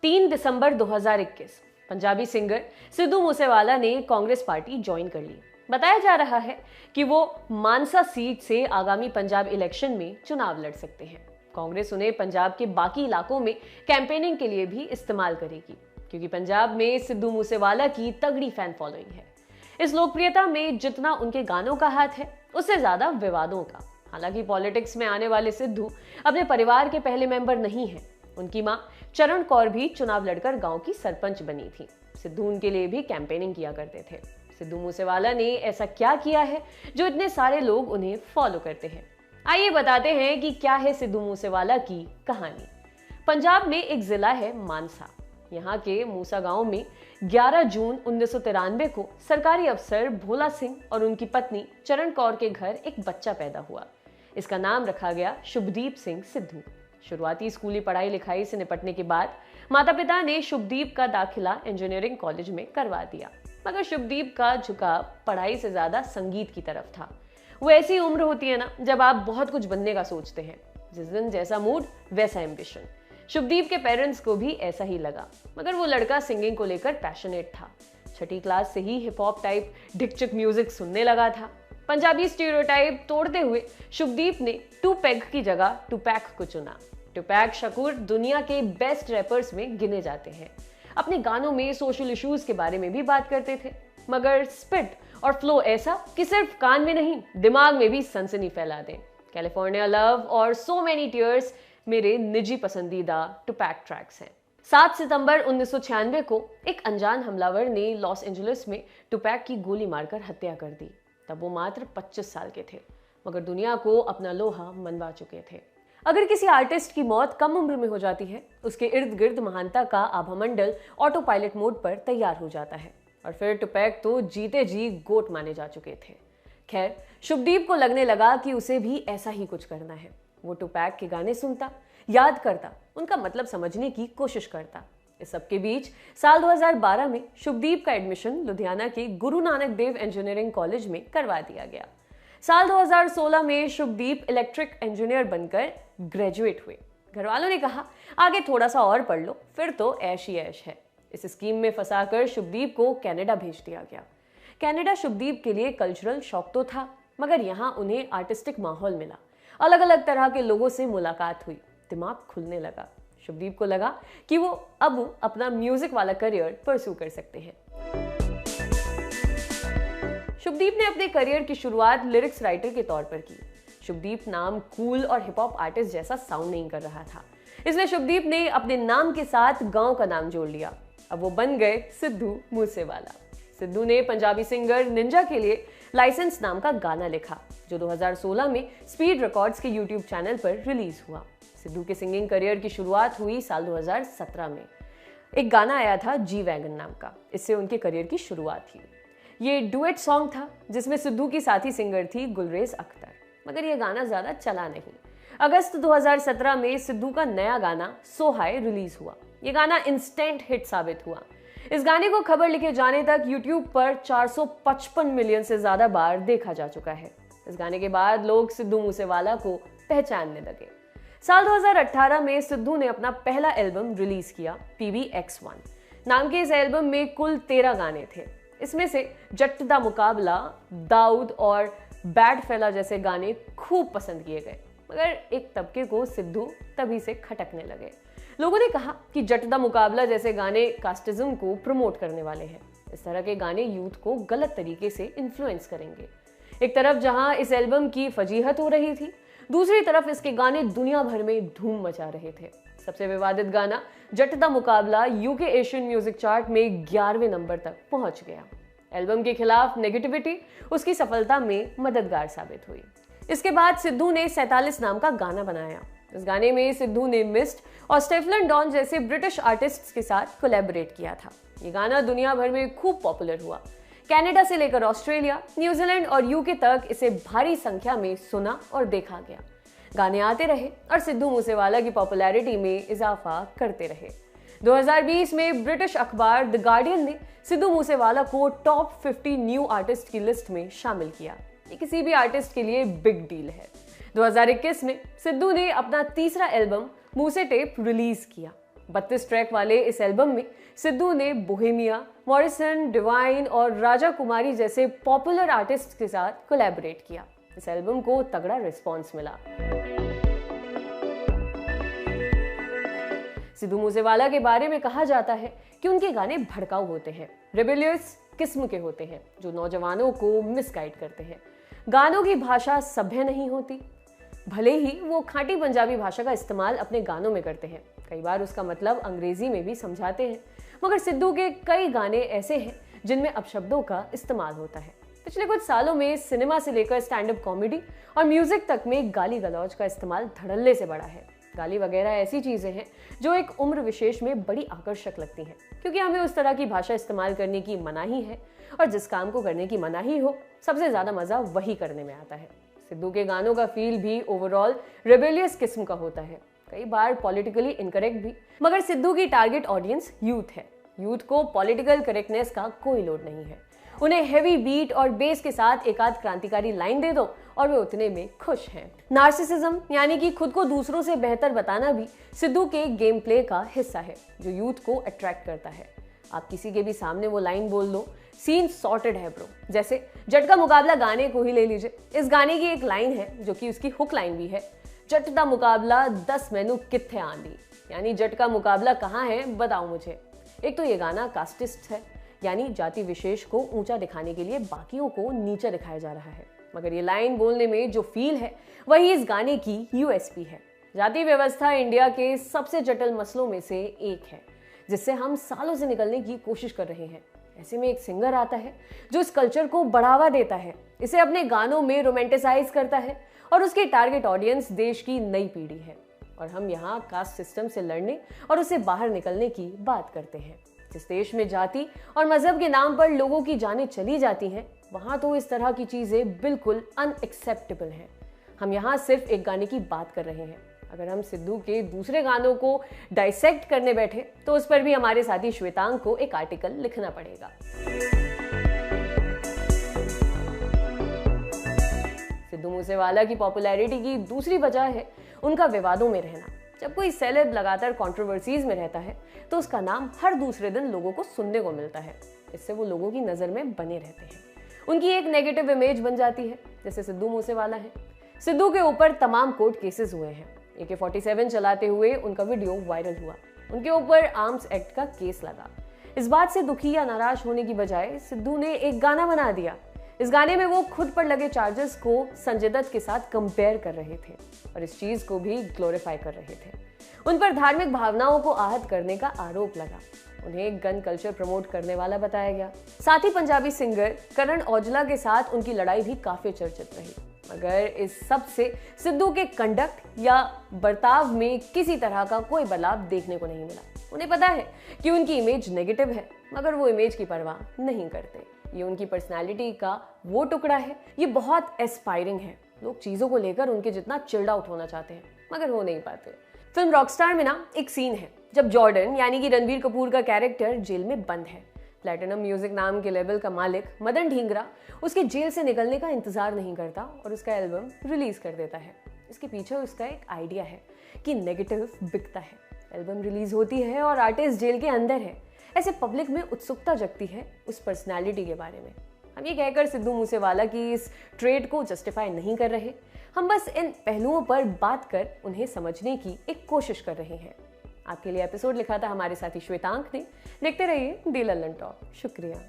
3 दिसंबर 2021 Punjabi singer Sidhu Moosewala ने Congress party join कर ली। बताया जा रहा है कि वो मानसा सीट से आगामी पंजाब इलेक्शन में चुनाव लड़ सकते हैं। कांग्रेस उन्हें पंजाब के बाकी इलाकों में कैंपेनिंग के लिए भी इस्तेमाल करेगी, क्योंकि पंजाब में सिद्धू मूसेवाला की तगड़ी फैन फॉलोइंग है। इस लोकप्रियता में जितना उनके गानों का हाथ है, उससे ज्यादा विवादों का। हालांकि पॉलिटिक्स में आने वाले सिद्धू अपने परिवार के पहले मेंबर नहीं हैं। उनकी मां चरण कौर भी चुनाव लड़कर गांव की सरपंच बनी थी। सिद्धू उनके लिए भी कैंपेनिंग किया करते थे। सिद्धू मूसेवाला ने ऐसा क्या किया है जो इतने सारे लोग उन्हें फॉलो करते हैं? आइए बताते हैं कि क्या है सिद्धू मूसेवाला की कहानी। पंजाब में एक जिला है मानसा। यहाँ के मूसा गांव में 11 जून 1993 को सरकारी अफसर भोला सिंह और उनकी पत्नी चरण कौर के घर एक बच्चा पैदा हुआ। इसका नाम रखा गया शुभदीप सिंह सिद्धू। शुरुआती स्कूली पढ़ाई लिखाई से निपटने के बाद माता पिता ने शुभदीप का दाखिला इंजीनियरिंग कॉलेज में करवा दिया, मगर शुभदीप का झुकाव पढ़ाई से ज्यादा संगीत की तरफ था। वो ऐसी उम्र होती है ना जब आप बहुत कुछ बनने का सोचते हैं। जिस दिन जैसा मूड वैसा एम्बिशन। शुभदीप के पेरेंट्स को भी ऐसा ही लगा, मगर वो लड़का सिंगिंग को लेकर पैशनेट था। छठी क्लास से ही हिप हॉप टाइप ढिकचक म्यूजिक सुनने लगा था। पंजाबी स्टीरियोटाइप तोड़ते हुए शुभदीप ने टूपैक की जगह टूपैक को चुना। टूपैक शकूर दुनिया के बेस्ट रैपर्स में गिने जाते हैं। अपने गानों में सोशल इश्यूज के बारे में भी बात करते थे, मगर स्पिट और फ्लो ऐसा कि सिर्फ कान में नहीं दिमाग में भी सनसनी फैला दें। कैलिफोर्निया लव और सो मेनी टीयर्स मेरे निजी पसंदीदा टूपैक ट्रैक्स हैं। 7 सितंबर 1996 को एक अनजान हमलावर ने लॉस एंजलिस में टूपैक की गोली मारकर हत्या कर दी। तब वो मात्र 25 साल के थे, मगर दुनिया को अपना लोहा मनवा चुके थे। अगर किसी आर्टिस्ट की मौत कम उम्र में हो जाती है, उसके इर्द गिर्द महानता का आभामंडल ऑटो पायलट मोड पर तैयार हो जाता है। और फिर टूपैक तो जीते जी गोट माने जा चुके थे। खैर, शुभदीप को लगने लगा कि उसे भी ऐसा ही कुछ करना है। वो टूपैक के गाने सुनता, याद करता, उनका मतलब समझने की कोशिश करता। इस सबके बीच साल 2012 में शुभदीप का एडमिशन लुधियाना के गुरु नानक देव इंजीनियरिंग कॉलेज में करवा दिया गया। साल 2016 में शुभदीप इलेक्ट्रिक इंजीनियर बनकर ग्रेजुएट हुए। घर वालों ने कहा, आगे थोड़ा सा और पढ़ लो, फिर तो ऐश ही ऐश है। इस स्कीम में फंसाकर शुभदीप को कनाडा भेज दिया गया। कनाडा शुभदीप के लिए कल्चरल शॉक तो था, मगर यहाँ उन्हें आर्टिस्टिक माहौल मिला। अलग अलग तरह के लोगों से मुलाकात हुई, दिमाग खुलने लगा। शुभदीप को लगा कि वो अब अपना म्यूजिक वाला करियर परस्यू कर सकते हैं। शुभदीप ने अपने करियर की शुरुआत लिरिक्स राइटर के तौर पर की। शुभदीप नाम कूल और हिप हॉप आर्टिस्ट जैसा साउंड नहीं कर रहा था, इसलिए शुभदीप ने अपने नाम के साथ गांव का नाम जोड़ लिया। अब वो बन गए सिद्धू मूसेवाला। सिद्धू ने पंजाबी सिंगर निंजा के लिए लाइसेंस नाम का गाना लिखा, जो 2016 में स्पीड रिकॉर्ड्स के यूट्यूब चैनल पर रिलीज हुआ। सिद्धू के सिंगिंग करियर की शुरुआत हुई साल 2017 में। एक गाना आया था जी वैगन नाम का, इससे उनके करियर की शुरुआत हुई। ये डुएट सॉन्ग था जिसमें सिद्धू की साथी सिंगर थी गुलरेज अख्तर, मगर ये गाना ज्यादा चला नहीं। अगस्त 2017 में सिद्धू का नया गाना सो हाई रिलीज हुआ। ये गाना इंस्टेंट हिट साबित हुआ। इस गाने को खबर लिखे जाने तक यूट्यूब पर 455 मिलियन से ज्यादा बार देखा जा चुका है। इस गाने के बाद लोग सिद्धू मूसेवाला को पहचानने लगे। साल 2018 में सिद्धू ने अपना पहला एल्बम रिलीज किया, PBX1 नाम के इस एल्बम में कुल 13 गाने थे। इसमें से जट दा मुकाबला, दाऊद और बैड फेला जैसे गाने खूब पसंद किए गए, मगर एक तबके को सिद्धू तभी से खटकने लगे। लोगों ने कहा कि जट दा मुकाबला जैसे गाने कास्टिज्म को प्रमोट करने वाले हैं। इस तरह के गाने यूथ को गलत तरीके से इन्फ्लुएंस करेंगे। एक तरफ जहां इस एल्बम की फजीहत हो रही थी, दूसरी तरफ इसके गाने दुनिया भर में धूम मचा रहे थे। सबसे विवादित गाना जट दा मुकाबला यूके एशियन म्यूजिक चार्ट में 11वें नंबर तक पहुंच गया। एल्बम के खिलाफ नेगेटिविटी उसकी सफलता में मददगार साबित हुई। इसके बाद सिद्धू ने 47 नाम का गाना बनाया। इस गाने में सिद्धू ने मिस्ट और स्टेफलन डॉन जैसे ब्रिटिश आर्टिस्ट्स के साथ कोलैबोरेट किया था। ये गाना दुनिया भर में खूब पॉपुलर हुआ। कनाडा से लेकर ऑस्ट्रेलिया, न्यूजीलैंड और यूके तक इसे भारी संख्या में सुना और देखा गया। गाने आते रहे और सिद्धू मूसेवाला की पॉपुलैरिटी में इजाफा करते रहे। 2020 में ब्रिटिश अखबार द गार्डियन ने सिद्धू मूसेवाला को टॉप 50 न्यू आर्टिस्ट की लिस्ट में शामिल किया। ये किसी भी आर्टिस्ट के लिए बिग डील है। 2021 में सिद्धू ने अपना तीसरा एल्बम मूसे टेप रिलीज किया। 32 ट्रैक वाले इस एल्बम में सिद्धू ने बोहेमिया, मॉरिसन, डिवाइन और राजा कुमारी जैसे पॉपुलर आर्टिस्ट के साथ कोलैबोरेट किया। इस एल्बम को तगड़ा रिस्पॉन्स मिला। सिद्धू मूसेवाला के बारे में कहा जाता है कि उनके गाने भड़काऊ होते हैं, रेबेलियस किस्म के होते हैं जो नौजवानों को मिसगाइड करते हैं। गानों की भाषा सभ्य नहीं होती, भले ही वो खाटी पंजाबी भाषा का इस्तेमाल अपने गानों में करते हैं, कई बार उसका मतलब अंग्रेजी में भी समझाते हैं, मगर सिद्धू के कई गाने ऐसे हैं जिनमें अपशब्दों का इस्तेमाल होता है। पिछले कुछ सालों में सिनेमा से लेकर स्टैंड अप कॉमेडी और म्यूजिक तक में गाली गलौज का इस्तेमाल धड़ल्ले से बढ़ा है। गाली वगैरह ऐसी चीजें हैं जो एक उम्र विशेष में बड़ी आकर्षक लगती हैं, क्योंकि हमें उस तरह की भाषा इस्तेमाल करने की मनाही है और जिस काम को करने की मनाही हो सबसे ज्यादा मजा वही करने में आता है। सिद्धू के गानों का फील भी ओवरऑल रेबेलियस किस्म का होता है, कई बार पॉलिटिकली इनकरेक्ट भी, मगर सिद्धू की टारगेट ऑडियंस यूथ है। यूथ को पॉलिटिकल करेक्टनेस का कोई लोड नहीं है। उन्हें हेवी बीट और बेस के साथ एक आध क्रांतिकारी लाइन दे दो और वे उतने में खुश हैं। नार्सिसिज्म यानी कि खुद को दूसरों से बेहतर बताना भी सिद्धू के गेम प्ले का हिस्सा है जो यूथ को अट्रैक्ट करता है। आप किसी के भी सामने वो लाइन बोल दो, सीन सॉर्टेड है ब्रो। जैसे जट का मुकाबला गाने को ही ले लीजिए। इस गाने की एक लाइन है जो कि उसकी हुक लाइन भी है, जट का मुकाबला 10 मैनू कित्थे आंदी, यानी जट का मुकाबला कहाँ है बताओ मुझे। एक तो ये गाना कास्टिस्ट है, यानी जाति विशेष को ऊंचा दिखाने के लिए बाकियों को नीचा दिखाया जा रहा है, मगर ये लाइन बोलने में जो फील है वही इस गाने की यूएसपी है। जाति व्यवस्था इंडिया के सबसे जटिल मसलों में से एक है जिससे हम सालों से निकलने की कोशिश कर रहे हैं। ऐसे में एक सिंगर आता है जो इस कल्चर को बढ़ावा देता है, इसे अपने गानों में रोमांटिसाइज करता है और उसकी टारगेट ऑडियंस देश की नई पीढ़ी है। और हम यहाँ कास्ट सिस्टम से लड़ने और उससे बाहर निकलने की बात करते हैं। जिस देश में जाति और मजहब के नाम पर लोगों की जानें चली जाती हैं, वहां तो इस तरह की चीजें बिल्कुल अनएक्सेप्टेबल हैं। हम यहाँ सिर्फ एक गाने की बात कर रहे हैं। अगर हम सिद्धू के दूसरे गानों को डाइसेक्ट करने बैठे तो उस पर भी हमारे साथी श्वेतांग को एक आर्टिकल लिखना पड़ेगा। सिद्धू मूसेवाला की पॉपुलैरिटी की दूसरी वजह है उनका विवादों में रहना। जब कोई सेलेब लगातार कंट्रोवर्सीज में रहता है तो उसका नाम हर दूसरे दिन लोगों को सुनने को मिलता है। इससे वो लोगों की नजर में बने रहते हैं, उनकी एक नेगेटिव इमेज बन जाती है। जैसे सिद्धू मूसेवाला है, सिद्धू के ऊपर तमाम कोर्ट केसेस हुए हैं। AK-47 चलाते हुए उनका वीडियो वायरल हुआ, उनके ऊपर आर्म्स एक्ट का केस लगा। इस बात से दुखी या नाराज होने की बजाय सिद्धू ने एक गाना बना दिया। इस गाने में वो खुद पर लगे चार्जेस को संजय दत्त के साथ कंपेयर कर रहे थे और इस चीज को भी ग्लोरीफाई कर रहे थे। उन पर धार्मिक भावनाओं को आहत करने का आरोप लगा, उन्हें गन कल्चर प्रमोट करने वाला बताया गया। साथ ही पंजाबी सिंगर करण औजला के साथ उनकी लड़ाई भी काफी चर्चित रही, मगर इस सब से सिद्धू के कंडक्ट या बर्ताव में किसी तरह का कोई बदलाव देखने को नहीं मिला। उन्हें पता है कि उनकी इमेज नेगेटिव है, मगर वो इमेज की परवाह नहीं करते। ये उनकी पर्सनालिटी का वो टुकड़ा है, ये बहुत एस्पायरिंग है। लोग चीजों को लेकर उनके जितना चिल्ड आउट होना चाहते हैं, मगर हो नहीं पाते। फिल्म रॉकस्टार में ना एक सीन है जब जॉर्डन यानी कि रणबीर कपूर का कैरेक्टर जेल में बंद है। प्लैटिनम म्यूजिक नाम के लेबल का मालिक मदन ढींगरा उसके जेल से निकलने का इंतजार नहीं करता और उसका एल्बम रिलीज कर देता है। इसके पीछे उसका एक आइडिया है कि नेगेटिव बिकता है। एल्बम रिलीज होती है और आर्टिस्ट जेल के अंदर है, ऐसे पब्लिक में उत्सुकता जगती है उस पर्सनालिटी के बारे में। हम ये कहकर सिद्धू मूसेवाला की इस ट्रेड को जस्टिफाई नहीं कर रहे, हम बस इन पहलुओं पर बात कर उन्हें समझने की एक कोशिश कर रहे हैं। आपके लिए एपिसोड लिखा था हमारे साथी श्वेतांक ने। देखते रहिए दी लल्लन टॉक। शुक्रिया।